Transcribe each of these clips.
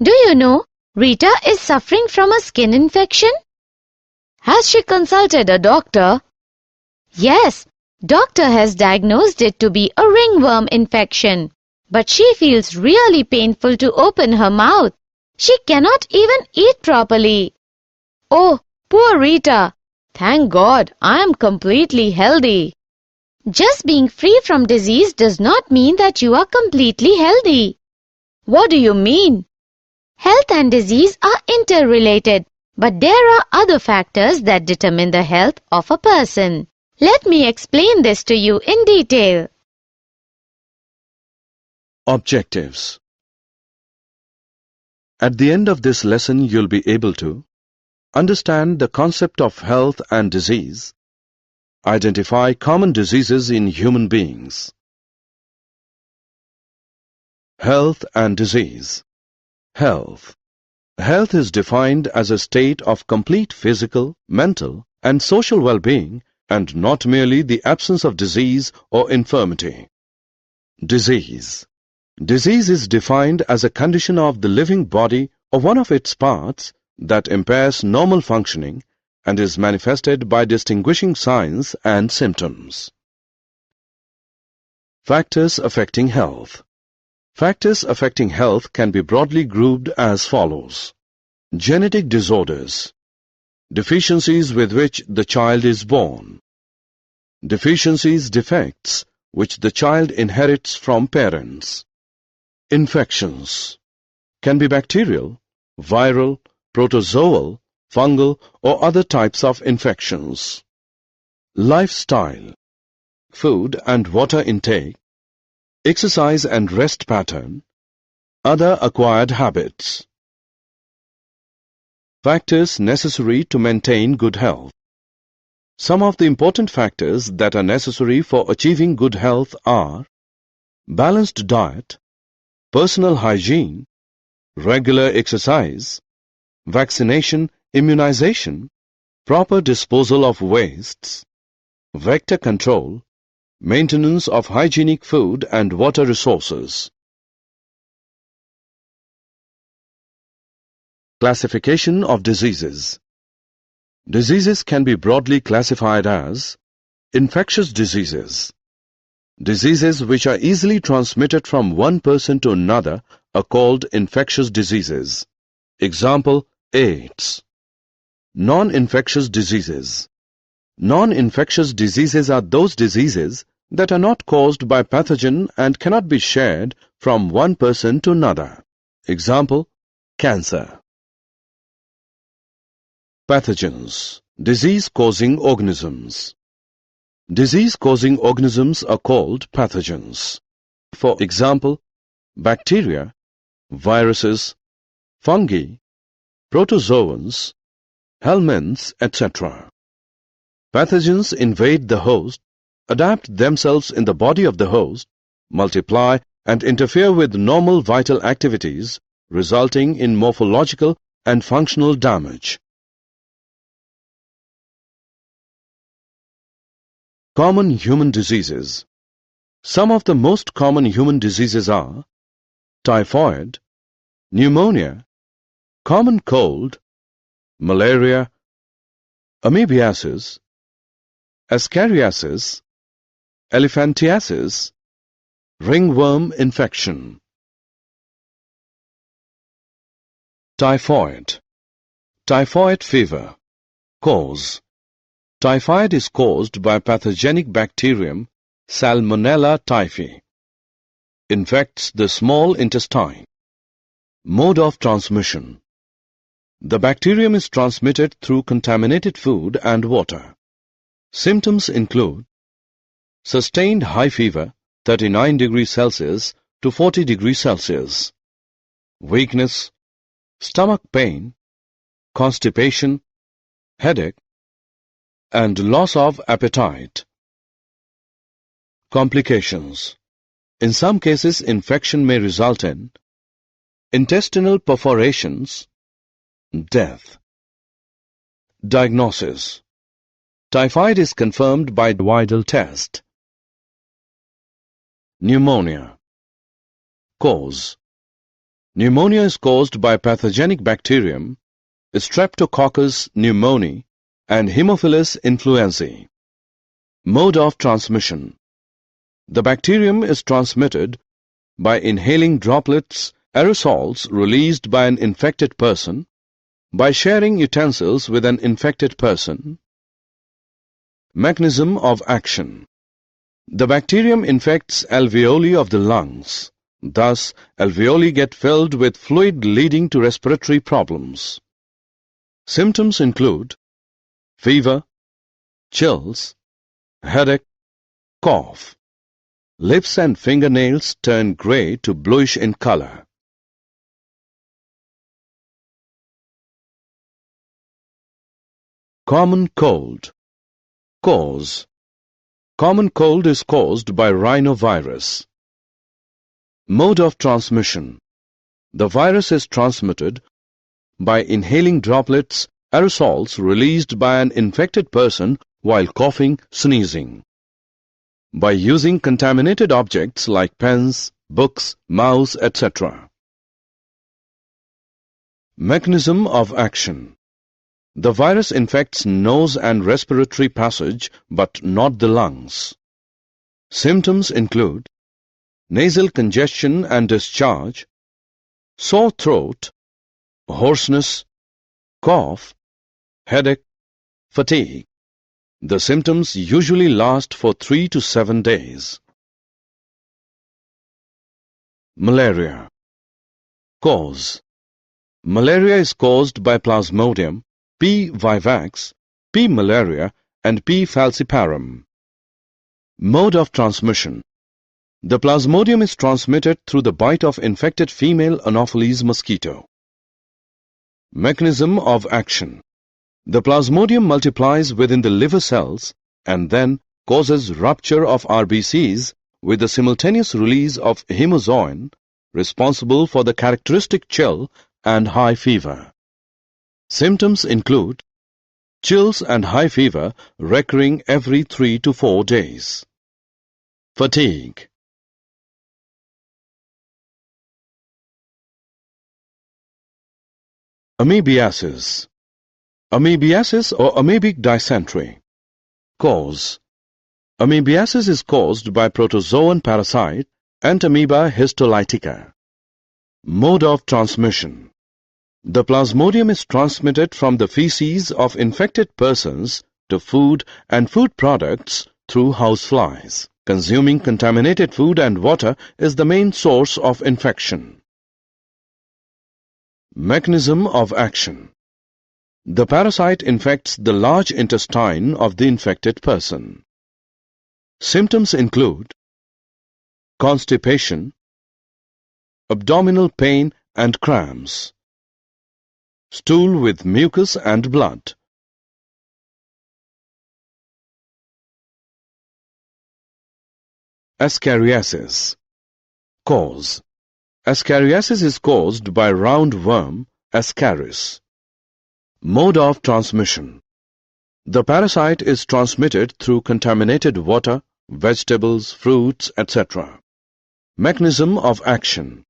Do you know, Rita is suffering from a skin infection? Has she consulted a doctor? Yes, doctor has diagnosed it to be a ringworm infection. But she feels really painful to open her mouth. She cannot even eat properly. Oh, poor Rita. Thank God I am completely healthy. Just being free from disease does not mean that you are completely healthy. What do you mean? Health and disease are interrelated, but there are other factors that determine the health of a person. Let me explain this to you in detail. Objectives. At the end of this lesson, you'll be able to understand the concept of health and disease, identify common diseases in human beings. Health and disease. Health. Health is defined as a state of complete physical, mental, and social well-being, and not merely the absence of disease or infirmity. Disease. Disease is defined as a condition of the living body or one of its parts that impairs normal functioning and is manifested by distinguishing signs and symptoms. Factors affecting health. Factors affecting health can be broadly grouped as follows. Genetic disorders. Deficiencies with which the child is born. Deficiencies, defects, which the child inherits from parents. Infections. Can be bacterial, viral, protozoal, fungal, or other types of infections. Lifestyle. Food and water intake, exercise and rest pattern, other acquired habits. Factors necessary to maintain good health. Some of the important factors that are necessary for achieving good health are balanced diet, personal hygiene, regular exercise, vaccination, immunization, proper disposal of wastes, vector control, maintenance of hygienic food and water resources. Classification of diseases. Diseases can be broadly classified as infectious diseases. Diseases which are easily transmitted from one person to another are called infectious diseases. Example, AIDS. Non-infectious diseases. Non-infectious diseases are those diseases that are not caused by pathogen and cannot be shared from one person to another. Example, cancer. Pathogens. Disease-causing organisms. Disease-causing organisms are called pathogens. For example, bacteria, viruses, fungi, protozoans, helminths, etc. Pathogens invade the host, adapt themselves in the body of the host, multiply and interfere with normal vital activities, resulting in morphological and functional damage. Common human diseases. Some of the most common human diseases are typhoid, pneumonia, common cold, malaria, amoebiasis, ascariasis, elephantiasis, ringworm infection. Typhoid. Typhoid fever. Cause. Typhoid is caused by pathogenic bacterium Salmonella typhi. Infects the small intestine. Mode of transmission. The bacterium is transmitted through contaminated food and water. Symptoms include sustained high fever 39 degrees Celsius to 40 degrees Celsius, weakness, stomach pain, constipation, headache, and loss of appetite. Complications. In some cases, infection may result in intestinal perforations, death. Diagnosis. Typhoid is confirmed by Widal test. Pneumonia. Cause. Pneumonia is caused by pathogenic bacterium Streptococcus pneumoniae and Haemophilus influenzae. Mode of transmission. The bacterium is transmitted by inhaling droplets, aerosols released by an infected person, by sharing utensils with an infected person. Mechanism of action. The bacterium infects alveoli of the lungs. Thus, alveoli get filled with fluid leading to respiratory problems. Symptoms include fever, chills, headache, cough. Lips and fingernails turn grey to bluish in color. Common cold. Cause. Common cold is caused by rhinovirus. Mode of transmission. The virus is transmitted by inhaling droplets, aerosols released by an infected person while coughing, sneezing. By using contaminated objects like pens, books, mouse, etc. Mechanism of action. The virus infects nose and respiratory passage but not the lungs. Symptoms include nasal congestion and discharge, sore throat, hoarseness, cough, headache, fatigue. The symptoms usually last for 3 to 7 days. Malaria. Cause. Malaria is caused by Plasmodium, P. vivax, P. malaria and P. falciparum. Mode of transmission. The Plasmodium is transmitted through the bite of infected female Anopheles mosquito. Mechanism of action. The Plasmodium multiplies within the liver cells and then causes rupture of RBCs with the simultaneous release of hemozoin responsible for the characteristic chill and high fever. Symptoms include chills and high fever recurring every 3 to 4 days. Fatigue. Amoebiasis. Amoebiasis or amoebic dysentery. Cause. Amoebiasis is caused by protozoan parasite Entamoeba histolytica. Mode of transmission. The Plasmodium is transmitted from the feces of infected persons to food and food products through houseflies. Consuming contaminated food and water is the main source of infection. Mechanism of action. The parasite infects the large intestine of the infected person. Symptoms include constipation, abdominal pain and cramps, stool with mucus and blood. Ascariasis. Cause. Ascariasis is caused by roundworm Ascaris. Mode of transmission. The parasite is transmitted through contaminated water, vegetables, fruits, etc. Mechanism of action.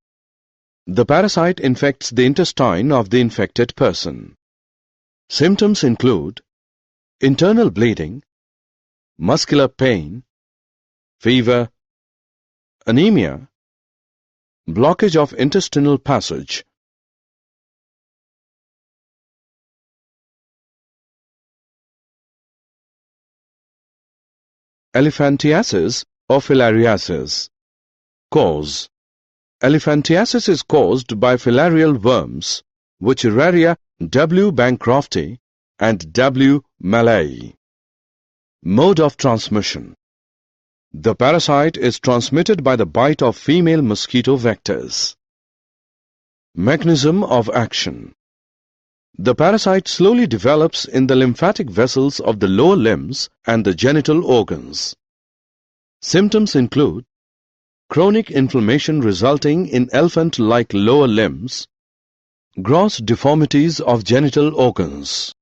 The parasite infects the intestine of the infected person. Symptoms include internal bleeding, muscular pain, fever, anemia, blockage of intestinal passage. Elephantiasis or filariasis. Cause. Elephantiasis is caused by filarial worms, Wuchereria W. bancrofti and W. malayi. Mode of transmission. The parasite is transmitted by the bite of female mosquito vectors. Mechanism of action. The parasite slowly develops in the lymphatic vessels of the lower limbs and the genital organs. Symptoms include chronic inflammation resulting in elephant-like lower limbs, gross deformities of genital organs.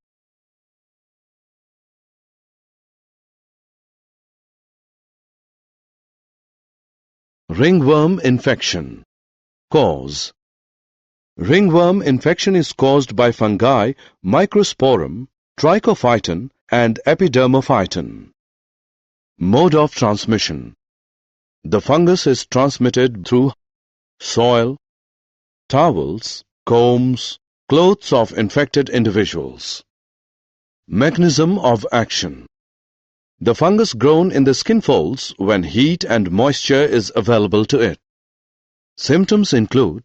Ringworm infection. Cause. Ringworm infection is caused by fungi Microsporum, Trichophyton and Epidermophyton. Mode of transmission. The fungus is transmitted through soil, towels, combs, clothes of infected individuals. Mechanism of action. The fungus grows in the skin folds when heat and moisture is available to it. Symptoms include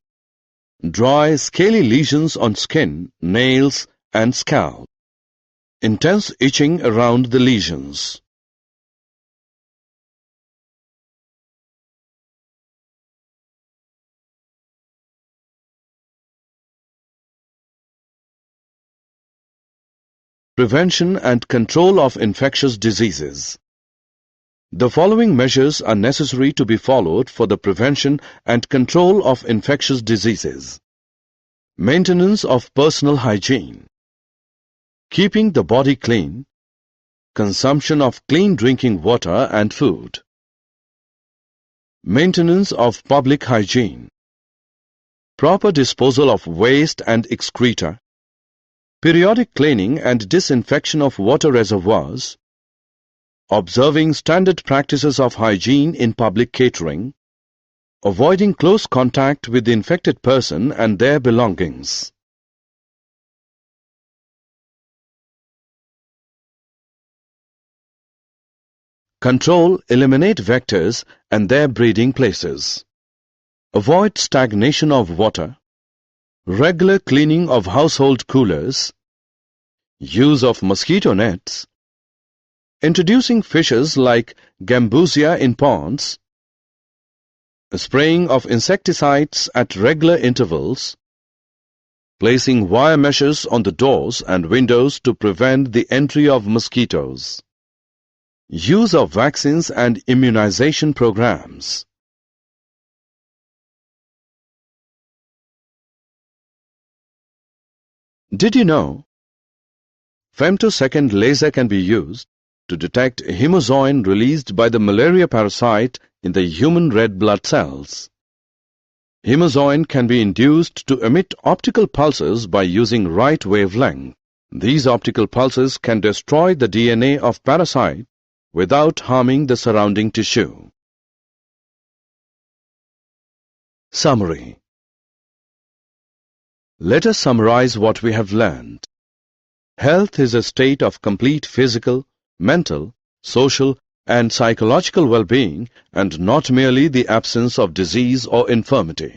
dry, scaly lesions on skin, nails and scalp. Intense itching around the lesions. Prevention and control of infectious diseases. The following measures are necessary to be followed for the prevention and control of infectious diseases. Maintenance of personal hygiene. Keeping the body clean. Consumption of clean drinking water and food. Maintenance of public hygiene. Proper disposal of waste and excreta. Periodic cleaning and disinfection of water reservoirs. Observing standard practices of hygiene in public catering. Avoiding close contact with the infected person and their belongings. Control, eliminate vectors and their breeding places. Avoid stagnation of water. Regular cleaning of household coolers. Use of mosquito nets. Introducing fishes like gambusia in ponds. Spraying of insecticides at regular intervals. Placing wire meshes on the doors and windows to prevent the entry of mosquitoes. Use of vaccines and immunization programs. Did you know? Femtosecond laser can be used to detect hemozoin released by the malaria parasite in the human red blood cells. Hemozoin can be induced to emit optical pulses by using right wavelength. These optical pulses can destroy the DNA of parasite without harming the surrounding tissue. Summary. Let us summarize what we have learned. Health is a state of complete physical, mental, social and psychological well-being and not merely the absence of disease or infirmity.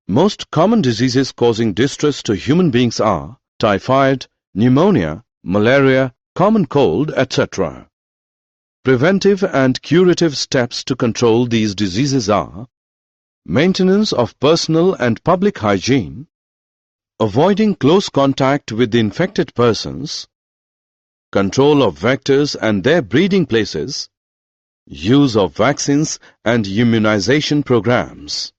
Most common diseases causing distress to human beings are typhoid, pneumonia, malaria, common cold, etc. Preventive and curative steps to control these diseases are maintenance of personal and public hygiene, avoiding close contact with the infected persons, control of vectors and their breeding places, use of vaccines and immunization programs.